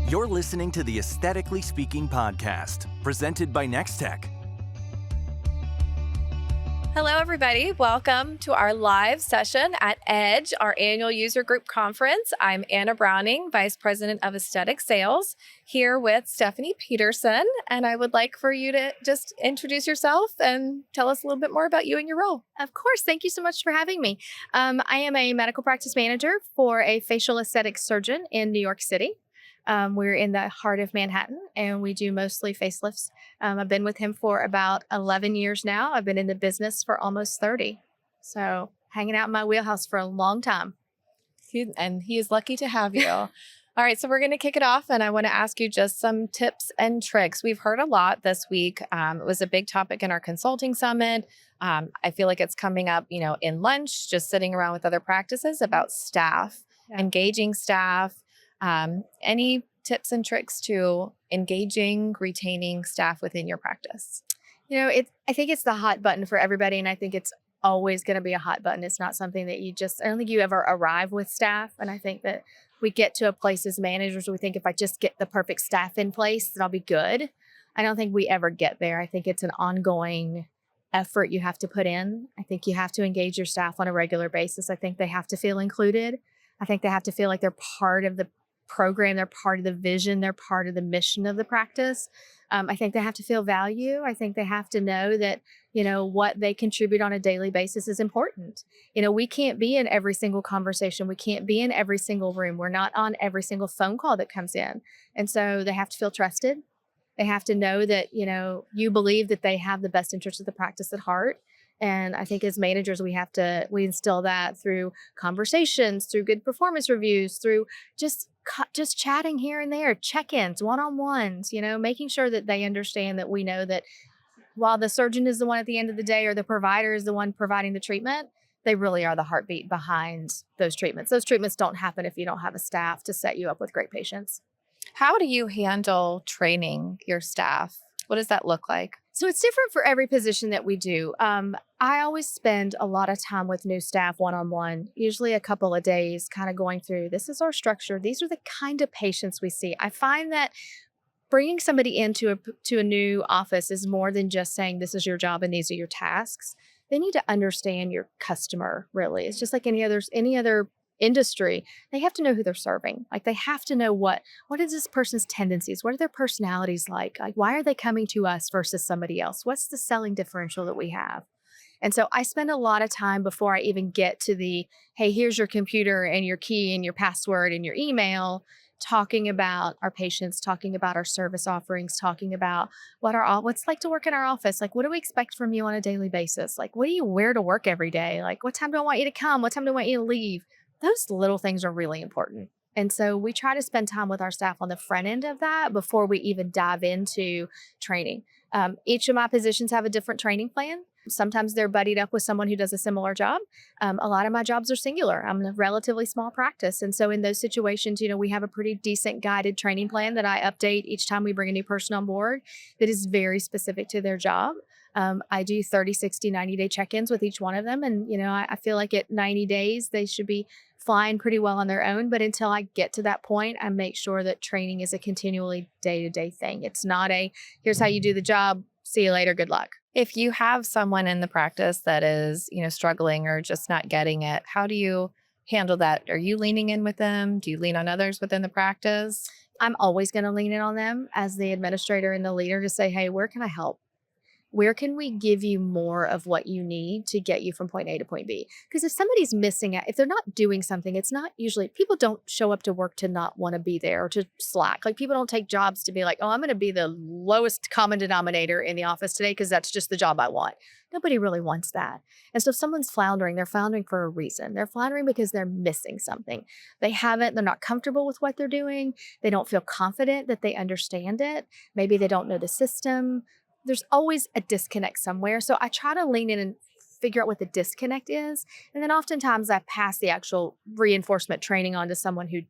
You're listening to the Aesthetically Speaking podcast, presented by Nextech. Hello, everybody. Welcome to our live session at EDGE, our annual user group conference. I'm Anna Browning, Vice President of Aesthetic Sales, here with Steffanie Peterson. And I would like for you to just introduce yourself and tell us a little bit more about you and your role. Of course. Thank you so much for having me. I am a medical practice manager for a facial aesthetics surgeon in New York City. We're in the heart of Manhattan, and we do mostly facelifts. I've been with him for about 11 years now. I've been in the business for almost 30. So hanging out in my wheelhouse for a long time. He is lucky to have you. All right, so we're going to kick it off, and I want to ask you just some tips and tricks. We've heard a lot this week. It was a big topic in our consulting summit. I feel like it's coming up, in lunch, just sitting around with other practices about staff, engaging staff. Any tips and tricks to engaging, retaining staff within your practice? I think it's the hot button for everybody, and I think it's always going to be a hot button. It's not something that I don't think you ever arrive with staff. And I think that we get to a place as managers where we think if I just get the perfect staff in place, then I'll be good. I don't think we ever get there. I think it's an ongoing effort you have to put in. I think you have to engage your staff on a regular basis. I think they have to feel included. I think they have to feel like they're part of the program, they're part of the vision, they're part of the mission of the practice. I think they have to feel value. I think they have to know that, what they contribute on a daily basis is important. We can't be in every single conversation. We can't be in every single room. We're not on every single phone call that comes in. And so they have to feel trusted. They have to know that, you believe that they have the best interest of the practice at heart. And I think as managers, we instill that through conversations, through good performance reviews, through just chatting here and there, check-ins, one-on-ones, making sure that they understand that we know that while the surgeon is the one at the end of the day or the provider is the one providing the treatment, they really are the heartbeat behind those treatments. Those treatments don't happen if you don't have a staff to set you up with great patients. How do you handle training your staff? What does that look like? So it's different for every position that we do. I always spend a lot of time with new staff one-on-one, usually a couple of days, kind of going through, this is our structure. These are the kind of patients we see. I find that bringing somebody into a new office is more than just saying, this is your job and these are your tasks. They need to understand your customer, really. It's just like any other industry. They have to know who they're serving. Like they have to know what is this person's tendencies? What are their personalities like? Like, why are they coming to us versus somebody else? What's the selling differential that we have? And so I spend a lot of time before I even get to hey, here's your computer and your key and your password and your email, talking about our patients, talking about our service offerings, talking about what's like to work in our office. Like, what do we expect from you on a daily basis? Like, what do you wear to work every day? Like, what time do I want you to come? What time do I want you to leave? Those little things are really important. And so we try to spend time with our staff on the front end of that before we even dive into training. Each of my positions have a different training plan. Sometimes they're buddied up with someone who does a similar job. A lot of my jobs are singular. I'm in a relatively small practice. And so in those situations, we have a pretty decent guided training plan that I update each time we bring a new person on board that is very specific to their job. I do 30, 60, 90-day check-ins with each one of them. And, I feel like at 90 days, they should be flying pretty well on their own. But until I get to that point, I make sure that training is a continually day-to-day thing. It's not here's how you do the job. See you later. Good luck. If you have someone in the practice that is, struggling or just not getting it, how do you handle that? Are you leaning in with them? Do you lean on others within the practice? I'm always going to lean in on them as the administrator and the leader to say, hey, where can I help? Where can we give you more of what you need to get you from point A to point B? Because if somebody's missing it, if they're not doing something, it's not usually, people don't show up to work to not want to be there or to slack. Like people don't take jobs to be like, oh, I'm going to be the lowest common denominator in the office today because that's just the job I want. Nobody really wants that. And so if someone's floundering, they're floundering for a reason. They're floundering because they're missing something. They're not comfortable with what they're doing. They don't feel confident that they understand it. Maybe they don't know the system. There's always a disconnect somewhere. So I try to lean in and figure out what the disconnect is. And then oftentimes I pass the actual reinforcement training on to someone who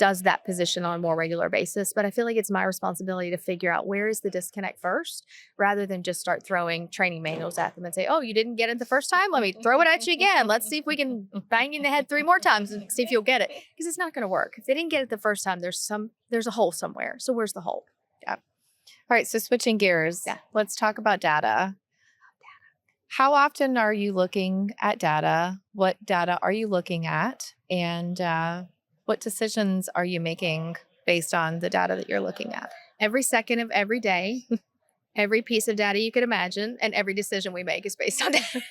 does that position on a more regular basis. But I feel like it's my responsibility to figure out where is the disconnect first, rather than just start throwing training manuals at them and say, oh, you didn't get it the first time? Let me throw it at you again. Let's see if we can bang you in the head 3 more times and see if you'll get it. Because it's not going to work. If they didn't get it the first time, there's a hole somewhere. So where's the hole? Yeah. All right. So switching gears, let's talk about data. How often are you looking at data? What data are you looking at? And what decisions are you making based on the data that you're looking at? Every second of every day, every piece of data you could imagine, and every decision we make is based on data.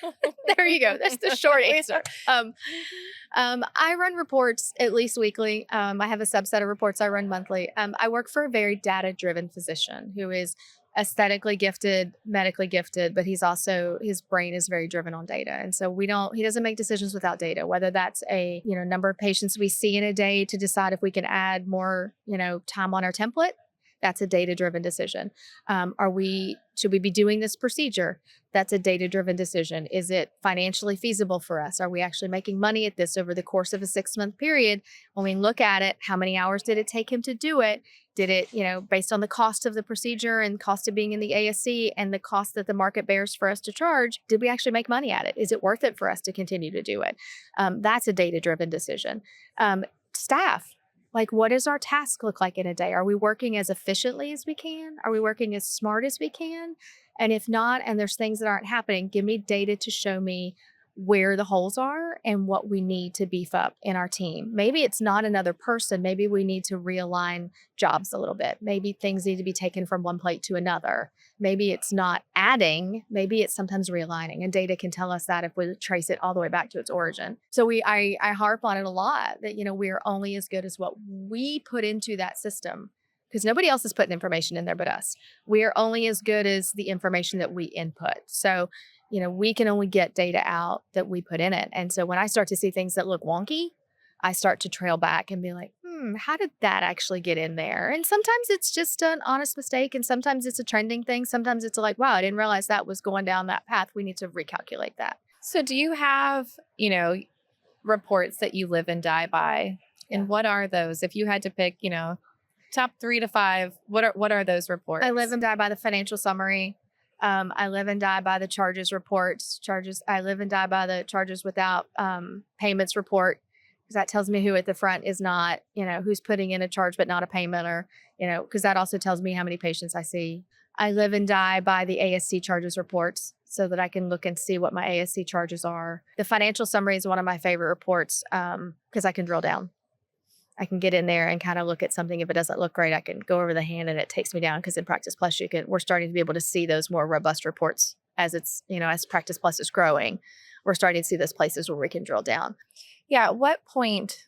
There you go. That's the short answer. I run reports at least weekly. I have a subset of reports I run monthly. I work for a very data-driven physician who is aesthetically gifted, medically gifted, but his brain is very driven on data. And so he doesn't make decisions without data, whether that's a, number of patients we see in a day to decide if we can add more, time on our template. That's a data-driven decision. Should we be doing this procedure? That's a data-driven decision. Is it financially feasible for us? Are we actually making money at this over the course of a 6-month period? When we look at it, how many hours did it take him to do it? Did it, based on the cost of the procedure and cost of being in the ASC and the cost that the market bears for us to charge, did we actually make money at it? Is it worth it for us to continue to do it? That's a data-driven decision. Staff. Like, what does our task look like in a day? Are we working as efficiently as we can? Are we working as smart as we can? And if not, and there's things that aren't happening, give me data to show me where the holes are and what we need to beef up in our team. Maybe it's not another person. Maybe we need to realign jobs a little bit. Maybe things need to be taken from one plate to another. Maybe it's not adding, maybe it's sometimes realigning, and data can tell us that if we trace it all the way back to its origin. So I harp on it a lot that, we are only as good as what we put into that system, because nobody else is putting information in there but us. We are only as good as the information that we input. So, we can only get data out that we put in it. And so when I start to see things that look wonky, I start to trail back and be like, how did that actually get in there? And sometimes it's just an honest mistake. And sometimes it's a trending thing. Sometimes it's like, wow, I didn't realize that was going down that path. We need to recalculate that. So do you have, reports that you live and die by? And what are those? If you had to pick, top 3 to 5, what are those reports? I live and die by the financial summary. I live and die by the charges reports. I live and die by the charges without payments report, because that tells me who at the front is not, who's putting in a charge but not a payment, or, because that also tells me how many patients I see. I live and die by the ASC charges reports so that I can look and see what my ASC charges are. The financial summary is one of my favorite reports because I can drill down. I can get in there and kind of look at something. If it doesn't look great, I can go over the hand and it takes me down, because in Practice Plus, we're starting to be able to see those more robust reports as it's, as Practice Plus is growing. We're starting to see those places where we can drill down. Yeah. At what point,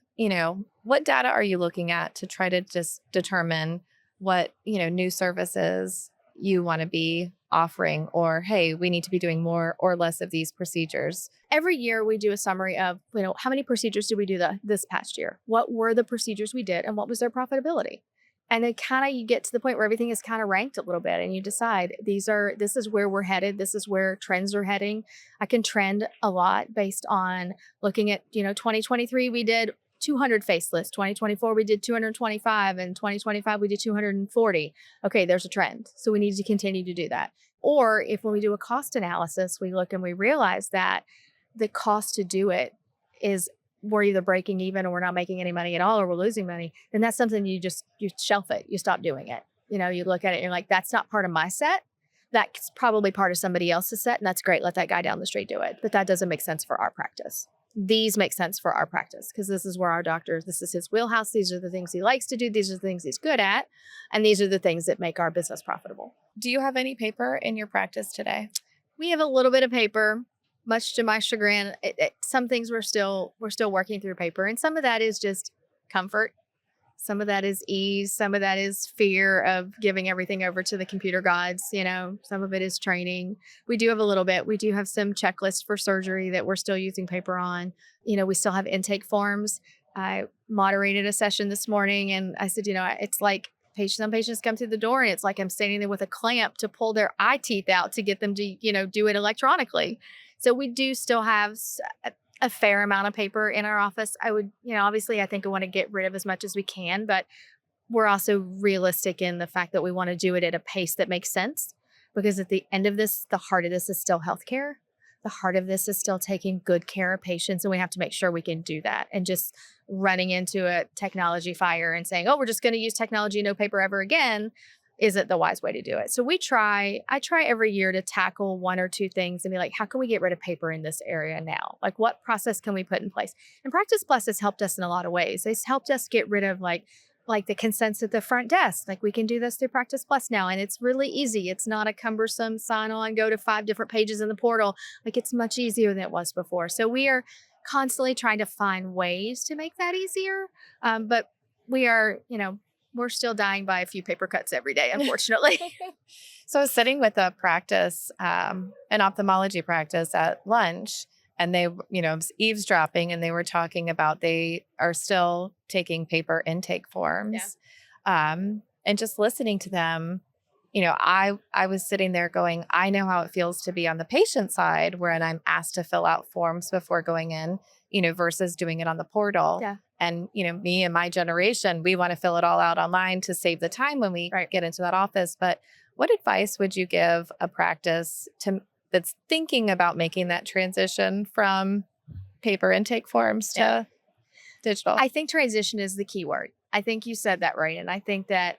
what data are you looking at to try to just determine what, new services you want to be offering, or, hey, we need to be doing more or less of these procedures? Every year we do a summary of, how many procedures did we do this past year? What were the procedures we did and what was their profitability? And then you get to the point where everything is kind of ranked a little bit, and you decide this is where we're headed. This is where trends are heading. I can trend a lot based on looking at, 2023, we did 200 facelifts. 2024, we did 225, and 2025, we did 240. Okay, there's a trend. So we need to continue to do that. Or if when we do a cost analysis, we look and we realize that the cost to do it is we're either breaking even, or we're not making any money at all, or we're losing money, then that's something you shelf it. You stop doing it. You look at it and you're like, that's not part of my set. That's probably part of somebody else's set. And that's great. Let that guy down the street do it. But that doesn't make sense for our practice. These make sense for our practice, because this is where this is his wheelhouse. These are the things he likes to do. These are the things he's good at. And these are the things that make our business profitable. Do you have any paper in your practice today? We have a little bit of paper, much to my chagrin. Some things we're still working through paper. And some of that is just comfort. Some of that is ease. Some of that is fear of giving everything over to the computer gods. Some of it is training. We do have a little bit. We do have some checklists for surgery that we're still using paper on. We still have intake forms. I moderated a session this morning, and I said, it's like some patients come through the door, and it's like I'm standing there with a clamp to pull their eye teeth out to get them to, do it electronically. So we do still have a fair amount of paper in our office. I would, obviously I think I want to get rid of as much as we can, but we're also realistic in the fact that we want to do it at a pace that makes sense, because at the end of this, the heart of this is still healthcare. The heart of this is still taking good care of patients, and we have to make sure we can do that. And just running into a technology fire and saying, oh, we're just going to use technology, no paper ever again, isn't the wise way to do it. So I try every year to tackle one or two things and be like, how can we get rid of paper in this area now? Like, what process can we put in place? And Practice Plus has helped us in a lot of ways. It's helped us get rid of like the consents at the front desk. Like, we can do this through Practice Plus now, and it's really easy. It's not a cumbersome sign on, go to 5 different pages in the portal. Like, it's much easier than it was before. So we are constantly trying to find ways to make that easier. But we are, we're still dying by a few paper cuts every day, unfortunately. So I was sitting with a practice, an ophthalmology practice at lunch, and they, was eavesdropping, and they were talking about they are still taking paper intake forms. Yeah. And just listening to them, I was sitting there going, I know how it feels to be on the patient side when I'm asked to fill out forms before going in, versus doing it on the portal. Yeah. And, me and my generation, we want to fill it all out online to save the time when we get into that office. But what advice would you give a practice that's thinking about making that transition from paper intake forms to digital? I think transition is the key word. I think you said that right. And I think that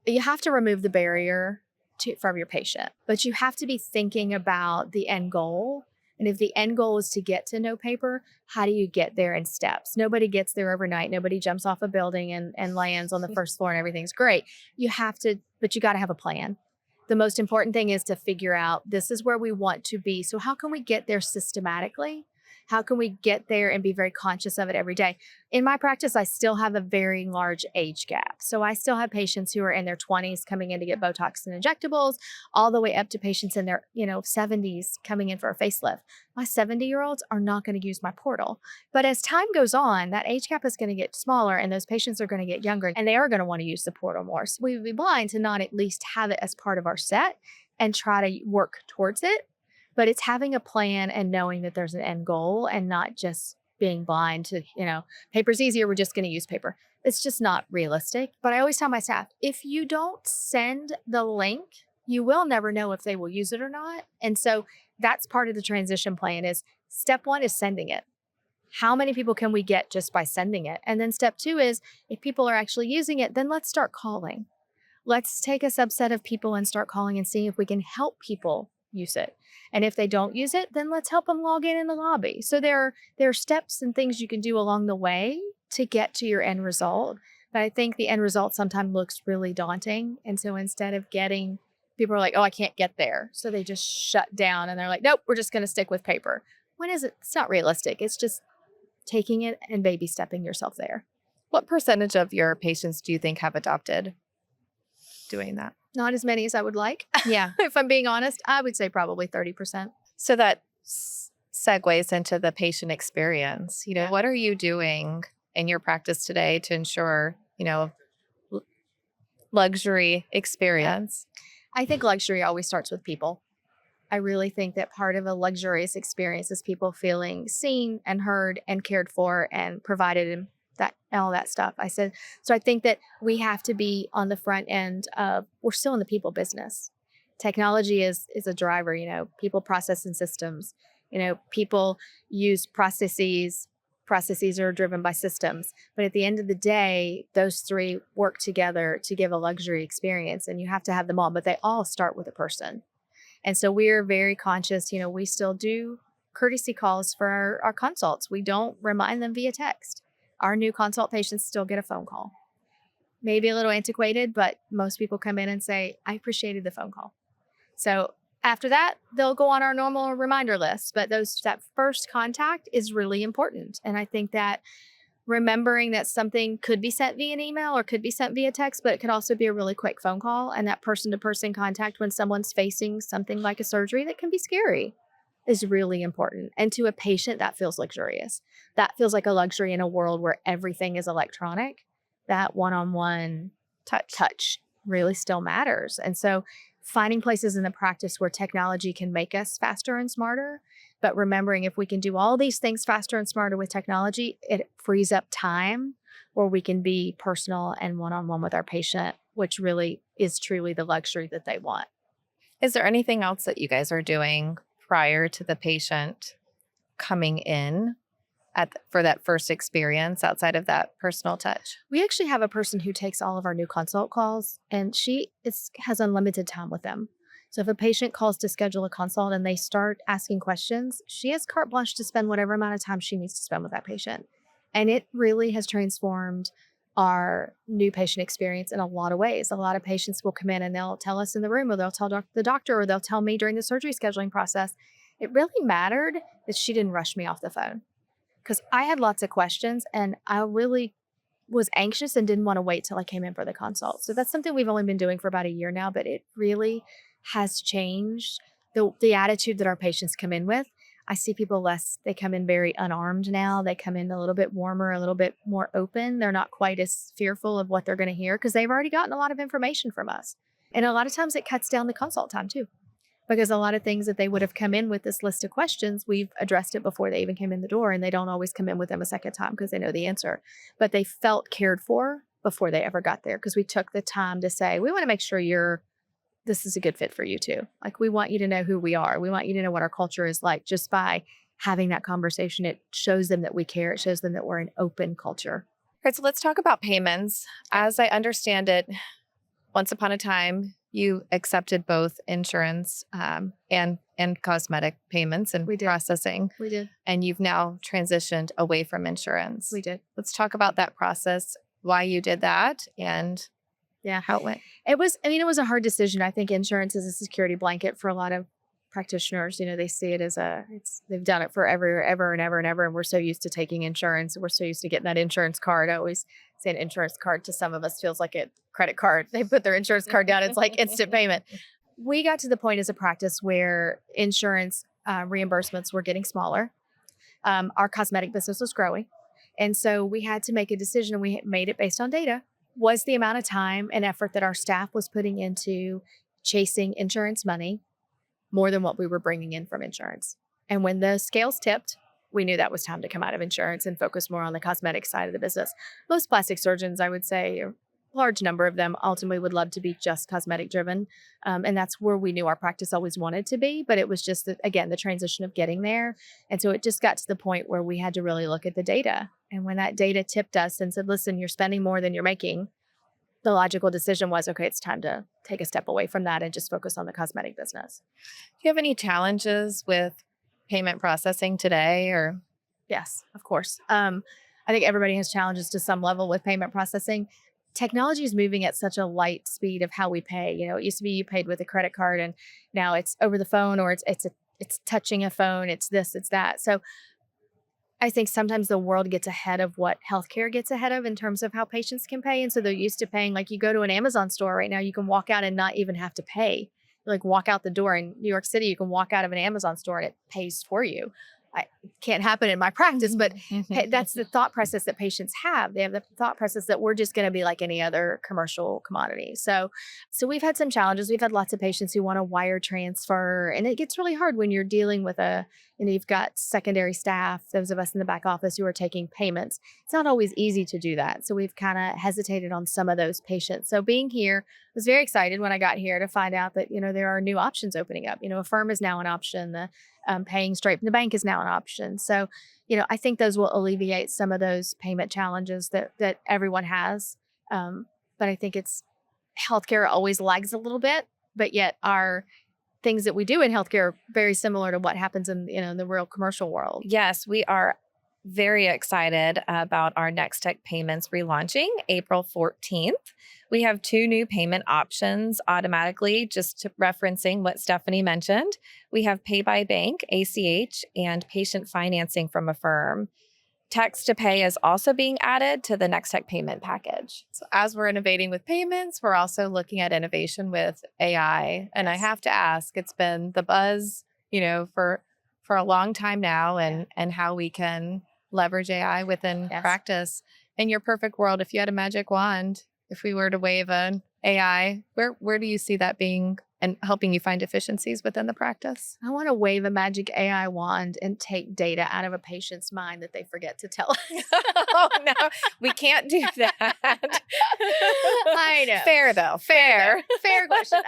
you have to remove the barrier from your patient, but you have to be thinking about the end goal. And if the end goal is to get to no paper, how do you get there in steps? Nobody gets there overnight. Nobody jumps off a building and lands on the first floor and everything's great. But you got to have a plan. The most important thing is to figure out, this is where we want to be. So how can we get there systematically? How can we get there and be very conscious of it every day? In my practice, I still have a very large age gap. So I still have patients who are in their 20s coming in to get Botox and injectables, all the way up to patients in their 70s coming in for a facelift. My 70-year-olds are not going to use my portal. But as time goes on, that age gap is going to get smaller, and those patients are going to get younger, and they are going to want to use the portal more. So we would be blind to not at least have it as part of our set and try to work towards it. But it's having a plan and knowing that there's an end goal, and not just being blind to, paper's easier, we're just going to use paper. It's just not realistic. But I always tell my staff, if you don't send the link, you will never know if they will use it or not. And so that's part of the transition plan. Is step 1 is sending it. How many people can we get just by sending it? And then step 2 is, if people are actually using it, then let's start calling. Let's take a subset of people and start calling and seeing if we can help people use it. And if they don't use it, then let's help them log in the lobby. So there are steps and things you can do along the way to get to your end result. But I think the end result sometimes looks really daunting. And so instead of people are like, oh, I can't get there. So they just shut down and they're like, nope, we're just going to stick with paper. When is it? It's not realistic. It's just taking it and baby stepping yourself there. What percentage of your patients do you think have adopted doing that? Not as many as I would like. Yeah. If I'm being honest, I would say probably 30%. So that segues into the patient experience. What are you doing in your practice today to ensure, luxury experience? I think luxury always starts with people. I really think that part of a luxurious experience is people feeling seen and heard and cared for and provided and all that stuff. So I think that we have to be on the front end of, we're still in the people business. Technology is a driver, people, process, and systems. People use processes. Processes are driven by systems. But at the end of the day, those 3 work together to give a luxury experience, and you have to have them all, but they all start with a person. And so we're very conscious, we still do courtesy calls for our consults. We don't remind them via text. Our new consult patients still get a phone call. Maybe a little antiquated, but most people come in and say, I appreciated the phone call. So after that, they'll go on our normal reminder list. But that first contact is really important. And I think that remembering that something could be sent via an email or could be sent via text, but it could also be a really quick phone call. And that person-to-person contact when someone's facing something like a surgery that can be scary is really important. And to a patient, that feels luxurious. That feels like a luxury in a world where everything is electronic. That one-on-one touch really still matters. And so finding places in the practice where technology can make us faster and smarter, But remembering if we can do all these things faster and smarter with technology, it frees up time where we can be personal and one-on-one with our patient, which really is truly the luxury that they want. Is there anything else that you guys are doing prior to the patient coming in for that first experience outside of that personal touch? We actually have a person who takes all of our new consult calls, and has unlimited time with them. So if a patient calls to schedule a consult and they start asking questions, she has carte blanche to spend whatever amount of time she needs to spend with that patient. And it really has transformed our new patient experience in a lot of ways. A lot of patients will come in and they'll tell us in the room, or they'll tell the doctor, or they'll tell me during the surgery scheduling process, it really mattered that she didn't rush me off the phone. Because I had lots of questions and I really was anxious and didn't want to wait till I came in for the consult. So that's something we've only been doing for about a year now, but it really has changed the attitude that our patients come in with. I see people they come in very unarmed now. They come in a little bit warmer, a little bit more open. They're not quite as fearful of what they're going to hear because they've already gotten a lot of information from us. And a lot of times it cuts down the consult time too. Because a lot of things that they would have come in with this list of questions, we've addressed it before they even came in the door, and they don't always come in with them a second time because they know the answer. But they felt cared for before they ever got there because we took the time to say, we want to make sure this is a good fit for you too. Like, we want you to know who we are. We want you to know what our culture is like. Just by having that conversation, it shows them that we care. It shows them that we're an open culture. All right, so let's talk about payments. As I understand it, once upon a time, you accepted both insurance and cosmetic payments and processing. We did. And you've now transitioned away from insurance. We did. Let's talk about that process, why you did that, and how it went. It was a hard decision. I think insurance is a security blanket for a lot of practitioners. They see it as they've done it forever, ever and ever and ever. And we're so used to taking insurance. We're so used to getting that insurance card. I always say an insurance card to some of us feels like a credit card. They put their insurance card down. It's like instant payment. We got to the point as a practice where insurance reimbursements were getting smaller. Our cosmetic business was growing. And so we had to make a decision, and we made it based on data. Was the amount of time and effort that our staff was putting into chasing insurance money more than what we were bringing in from insurance? And when the scales tipped, we knew that was time to come out of insurance and focus more on the cosmetic side of the business. Most plastic surgeons, I would say, a large number of them ultimately would love to be just cosmetic driven. And that's where we knew our practice always wanted to be. But it was just, the transition of getting there. And so it just got to the point where we had to really look at the data. And when that data tipped us and said, listen, you're spending more than you're making, the logical decision was, okay, it's time to take a step away from that and just focus on the cosmetic business. Do you have any challenges with payment processing today? Or Yes, of course. I think everybody has challenges to some level with payment processing. Technology is moving at such a light speed of how we pay. It used to be you paid with a credit card, and now it's over the phone, or it's touching a phone. It's this, it's that. So I think sometimes the world gets ahead of what healthcare gets ahead of in terms of how patients can pay. And so they're used to paying, like you go to an Amazon store right now, you can walk out and not even have to pay. Like walk out the door in New York City, you can walk out of an Amazon store and it pays for you. It can't happen in my practice, but that's the thought process that patients have. They have the thought process that we're just going to be like any other commercial commodity. So we've had some challenges. We've had lots of patients who want to wire transfer, and it gets really hard when you're dealing with you've got secondary staff, those of us in the back office who are taking payments. It's not always easy to do that. So we've kind of hesitated on some of those patients. So being here, I was very excited when I got here to find out that, there are new options opening up. Affirm is now an option. The paying straight from the bank is now an option. So, I think those will alleviate some of those payment challenges that everyone has. But I think healthcare always lags a little bit, but yet our things that we do in healthcare are very similar to what happens in, the real commercial world. Yes, we are very excited about our Next Tech Payments relaunching April 14th. We have 2 new payment options automatically, just referencing what Steffanie mentioned. We have Pay by Bank, ACH, and patient financing from Affirm. Text to Pay is also being added to the Next Tech payment package. So as we're innovating with payments, we're also looking at innovation with AI. And I have to ask, it's been the buzz, for a long time now, and how we can leverage AI within practice. In your perfect world, if you had a magic wand, if we were to wave an AI, where do you see that being and helping you find efficiencies within the practice? I want to wave a magic AI wand and take data out of a patient's mind that they forget to tell us. Oh, no, we can't do that. I know. Fair, though. Fair. Fair question.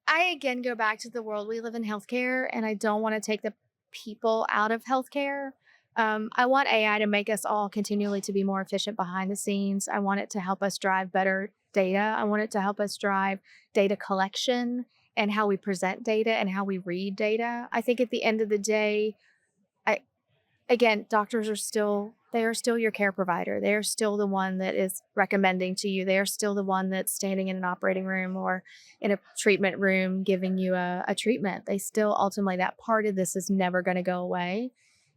I again go back to the world we live in healthcare, and I don't want to take the people out of healthcare. I want AI to make us all continually to be more efficient behind the scenes. I want it to help us drive better data. I want it to help us drive data collection and how we present data and how we read data. I think at the end of the day, doctors are still your care provider. They are still the one that is recommending to you. They are still the one that's standing in an operating room or in a treatment room giving you a treatment. They still ultimately, that part of this is never going to go away.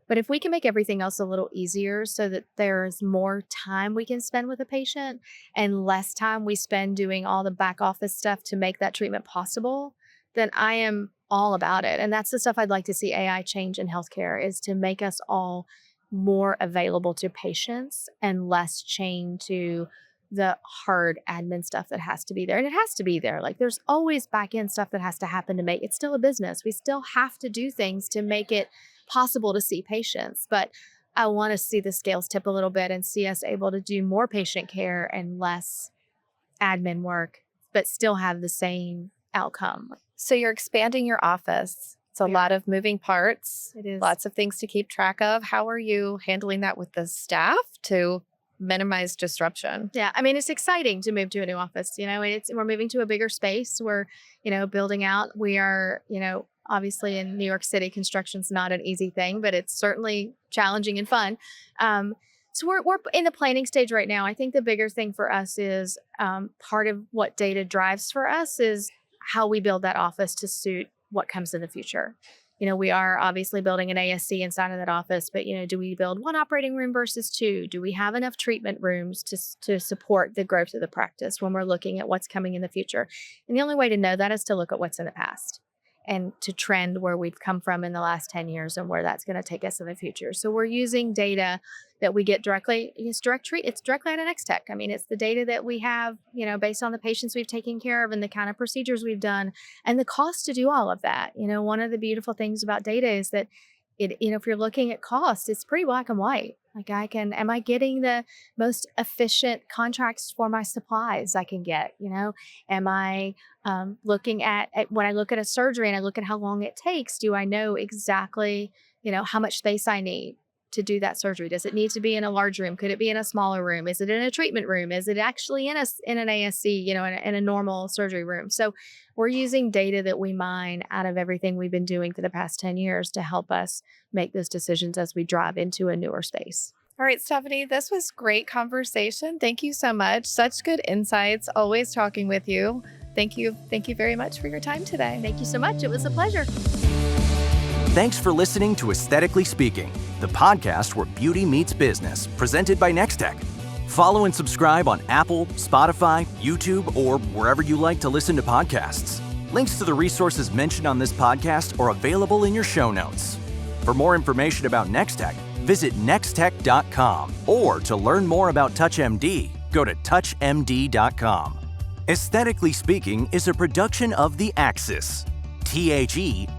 But if we can make everything else a little easier so that there's more time we can spend with a patient and less time we spend doing all the back office stuff to make that treatment possible, then I am all about it. And that's the stuff I'd like to see AI change in healthcare, is to make us all more available to patients and less chained to the hard admin stuff that has to be there. And it has to be there. Like, there's always back end stuff that has to happen to make it still a business. We still have to do things to make it possible to see patients. But I want to see the scales tip a little bit and see us able to do more patient care and less admin work, but still have the same outcome. So you're expanding your office. It's a lot of moving parts. It is. Lots of things to keep track of. How are you handling that with the staff to minimize disruption? Yeah, I mean, it's exciting to move to a new office. We're moving to a bigger space. We're, building out. We are, obviously in New York City, construction's not an easy thing, but it's certainly challenging and fun. So we're in the planning stage right now. I think the bigger thing for us is part of what data drives for us is how we build that office to suit what comes in the future. We are obviously building an ASC inside of that office, but, do we build one operating room versus two? Do we have enough treatment rooms to support the growth of the practice when we're looking at what's coming in the future? And the only way to know that is to look at what's in the past and to trend where we've come from in the last 10 years and where that's going to take us in the future. So we're using data that we get directly, it's directly out of Next-Tech. I mean, it's the data that we have, based on the patients we've taken care of and the kind of procedures we've done and the cost to do all of that. One of the beautiful things about data is that if you're looking at cost, it's pretty black and white. Like, am I getting the most efficient contracts for my supplies I can get? Am I looking at when I look at a surgery and I look at how long it takes, do I know exactly, how much space I need to do that surgery? Does it need to be in a large room? Could it be in a smaller room? Is it in a treatment room? Is it actually in an ASC, in a normal surgery room? So we're using data that we mine out of everything we've been doing for the past 10 years to help us make those decisions as we drive into a newer space. All right, Steffanie, this was great conversation. Thank you so much. Such good insights. Always talking with you. Thank you. Thank you very much for your time today. Thank you so much. It was a pleasure. Thanks for listening to Aesthetically Speaking, the podcast where beauty meets business, presented by Next-Tech. Follow and subscribe on Apple, Spotify, YouTube, or wherever you like to listen to podcasts. Links to the resources mentioned on this podcast are available in your show notes. For more information about Next-Tech, visit nexttech.com, or to learn more about TouchMD, go to touchmd.com. Aesthetically Speaking is a production of The Axis, TheAxis.io.